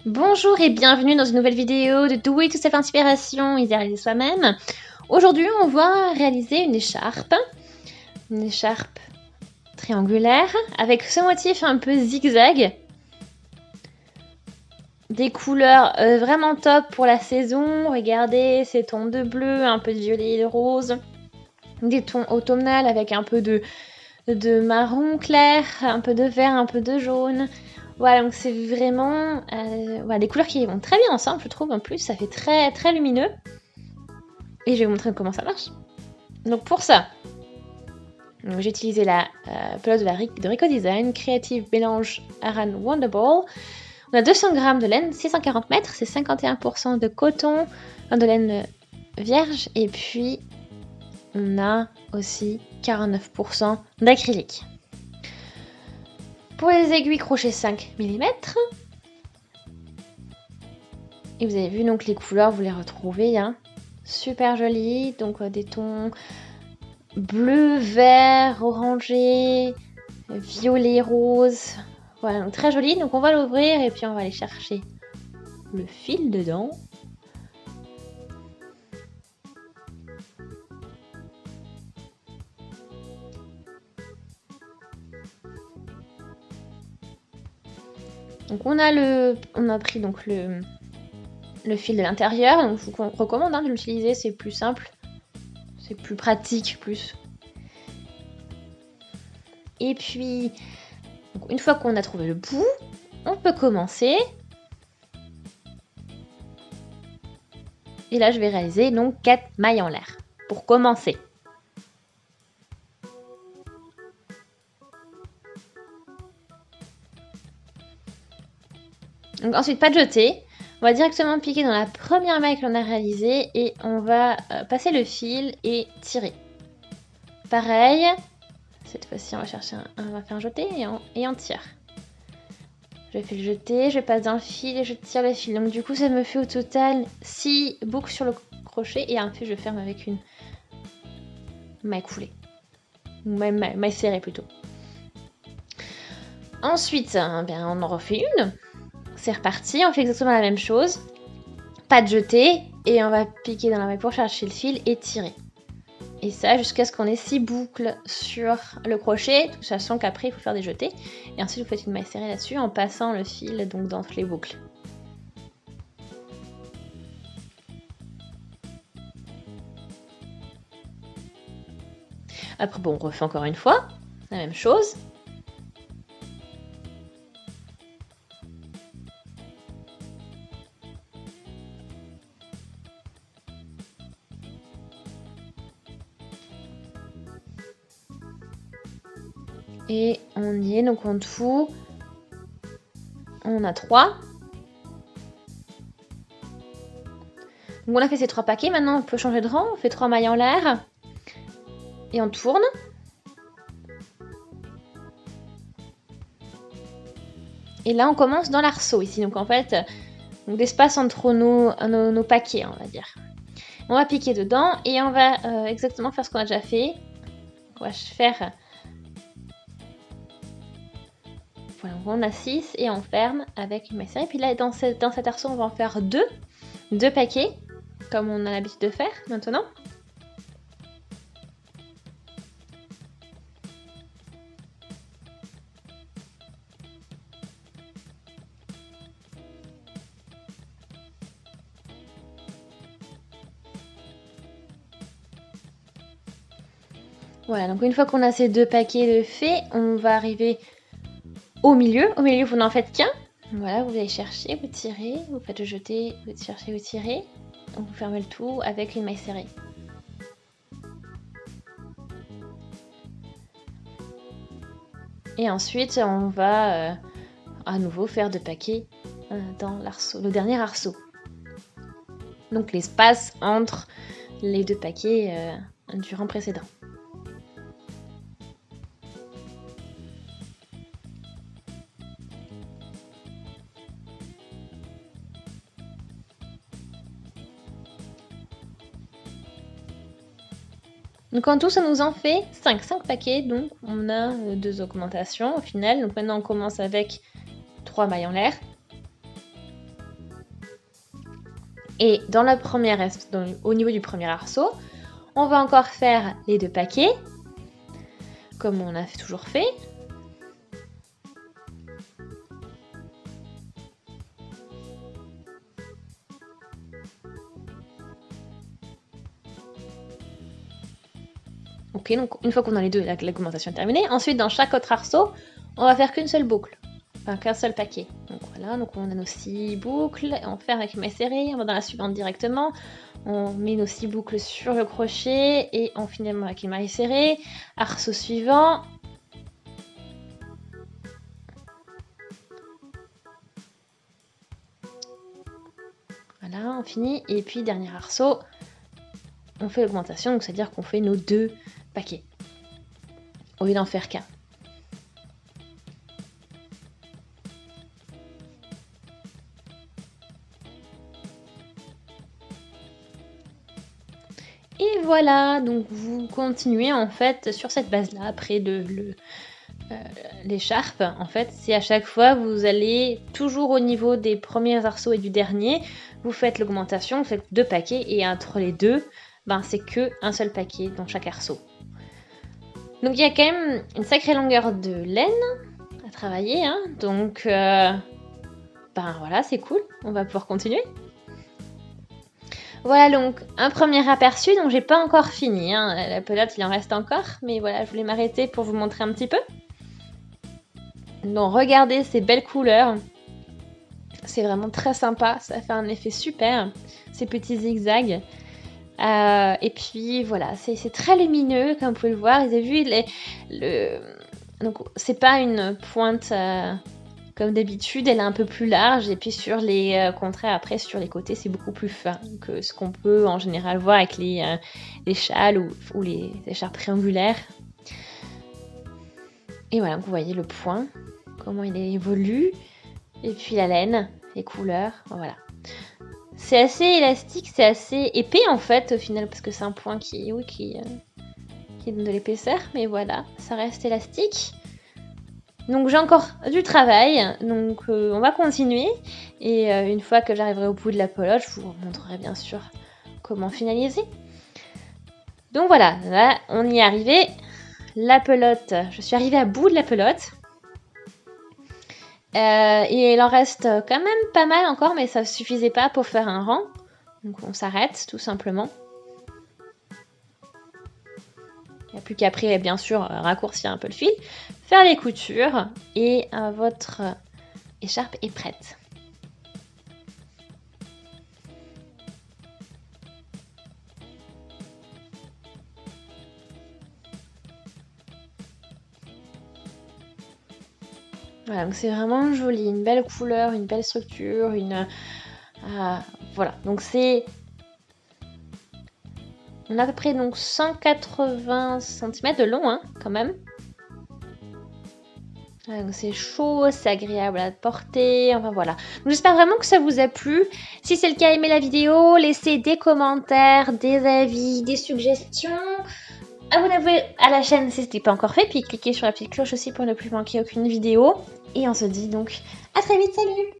Bonjour et bienvenue dans une nouvelle vidéo de Do It Yourself Inspiration, y réaliser soi-même. Aujourd'hui, on va réaliser une écharpe triangulaire avec ce motif un peu zigzag. Des couleurs vraiment top pour la saison. Regardez ces tons de bleu, un peu de violet et de rose. Des tons automnales avec un peu de marron clair, un peu de vert, un peu de jaune. Voilà, donc c'est vraiment des couleurs qui vont très bien ensemble, je trouve. En plus, ça fait très très lumineux. Et je vais vous montrer comment ça marche. Donc pour ça, j'ai utilisé la pelote de Rico Design Creative Mélange Aran Wonderball. On a 200 g de laine, 640 mètres, c'est 51% de coton, de laine vierge. Et puis, on a aussi 49% d'acrylique. Pour les aiguilles, crochet 5 mm. Et vous avez vu, donc les couleurs, vous les retrouvez. Hein. Super jolies. Donc des tons bleu, vert, orangé, violet, rose. Voilà, donc très joli. Donc on va l'ouvrir et puis on va aller chercher le fil dedans. Donc on a pris donc le fil de l'intérieur. Donc je vous recommande de l'utiliser, c'est plus simple, c'est plus pratique, plus. Et puis donc une fois qu'on a trouvé le bout, on peut commencer. Et là je vais réaliser donc 4 mailles en l'air pour commencer. Donc ensuite, pas de jeter, on va directement piquer dans la première maille que l'on a réalisée et on va passer le fil et tirer. Pareil, cette fois-ci on va chercher on va faire un jeté et on tire. Je fais le jeté, je passe dans le fil et je tire le fil. Donc du coup ça me fait au total 6 boucles sur le crochet et un fil je ferme avec une maille coulée. Ou même maille serrée plutôt. Ensuite, on en refait une. C'est reparti, on fait exactement la même chose. Pas de jeter et on va piquer dans la maille pour chercher le fil et tirer. Et ça jusqu'à ce qu'on ait 6 boucles sur le crochet, tout sachant qu'après il faut faire des jetés. Et ensuite vous faites une maille serrée là-dessus en passant le fil donc dans toutes les boucles. Après on refait encore une fois la même chose. Et on y est, donc en tout, on a 3. Donc on a fait ces 3 paquets, maintenant on peut changer de rang, on fait 3 mailles en l'air. Et on tourne. Et là on commence dans l'arceau ici, donc en fait, l'espace entre nos paquets, on va dire. On va piquer dedans et on va exactement faire ce qu'on a déjà fait. On va faire... Voilà, on a 6 et on ferme avec une maille serrée. Puis là, dans cet arceau, on va en faire 2 paquets, comme on a l'habitude de faire maintenant. Voilà, donc une fois qu'on a ces 2 paquets de faits, on va arriver au milieu. Au milieu, vous n'en faites qu'un. Voilà, vous allez chercher, vous tirez, vous faites le jeter, vous cherchez, vous tirez. Donc vous fermez le tout avec une maille serrée. Et ensuite, on va à nouveau faire 2 paquets dans l'arceau, le dernier arceau. Donc l'espace entre les 2 paquets du rang précédent. Donc en tout, ça nous en fait 5 paquets, donc on a 2 augmentations au final. Donc maintenant, on commence avec 3 mailles en l'air. Et au niveau du premier arceau, on va encore faire les 2 paquets, comme on a toujours fait. Ok, donc une fois qu'on a les deux, l'augmentation est terminée. Ensuite, dans chaque autre arceau, on va faire qu'une seule boucle. Enfin, qu'un seul paquet. Donc voilà, donc on a nos 6 boucles. On fait avec mailles serrées, on va dans la suivante directement. On met nos 6 boucles sur le crochet et on finit avec une maille serrée. Arceau suivant. Voilà, on finit. Et puis, dernier arceau, on fait l'augmentation. Donc, c'est-à-dire qu'on fait nos 2 paquets au lieu d'en faire qu'un. Et voilà, donc vous continuez en fait sur cette base-là. Après l'écharpe, en fait, c'est à chaque fois, vous allez toujours au niveau des premiers arceaux et du dernier, vous faites l'augmentation, vous faites 2 paquets et entre les deux, ben, c'est que un seul paquet dans chaque arceau. Donc il y a quand même une sacrée longueur de laine à travailler, hein, donc ben voilà, c'est cool, on va pouvoir continuer. Voilà donc un premier aperçu, donc j'ai pas encore fini, hein. La pelote il en reste encore, mais voilà, je voulais m'arrêter pour vous montrer un petit peu. Donc regardez ces belles couleurs, c'est vraiment très sympa, ça fait un effet super, ces petits zigzags. Et puis voilà, c'est très lumineux comme vous pouvez le voir, vous avez vu, donc c'est pas une pointe... Comme d'habitude, elle est un peu plus large et puis sur les contraires, après sur les côtés, c'est beaucoup plus fin que ce qu'on peut en général voir avec les châles ou les écharpes triangulaires. Et voilà, vous voyez le point, comment il évolue, et puis la laine, les couleurs, voilà. C'est assez élastique, c'est assez épais en fait au final, parce que c'est un point qui donne de l'épaisseur, mais voilà, ça reste élastique. Donc j'ai encore du travail, donc on va continuer. Et une fois que j'arriverai au bout de la pelote, je vous montrerai bien sûr comment finaliser. Donc voilà, là on y est arrivé. La pelote, je suis arrivée à bout de la pelote. Et il en reste quand même pas mal encore, mais ça ne suffisait pas pour faire un rang. Donc on s'arrête tout simplement. Il n'y a plus qu'après, bien sûr, raccourcir un peu le fil, faire les coutures et votre écharpe est prête. Voilà, donc c'est vraiment joli, une belle couleur, une belle structure, voilà, donc c'est... On a à peu près donc 180 cm de long, hein, quand même. C'est chaud, c'est agréable à porter, enfin voilà. J'espère vraiment que ça vous a plu. Si c'est le cas, aimez la vidéo, laissez des commentaires, des avis, des suggestions. Abonnez-vous à la chaîne si ce n'est pas encore fait, puis cliquez sur la petite cloche aussi pour ne plus manquer aucune vidéo. Et on se dit donc à très vite, salut!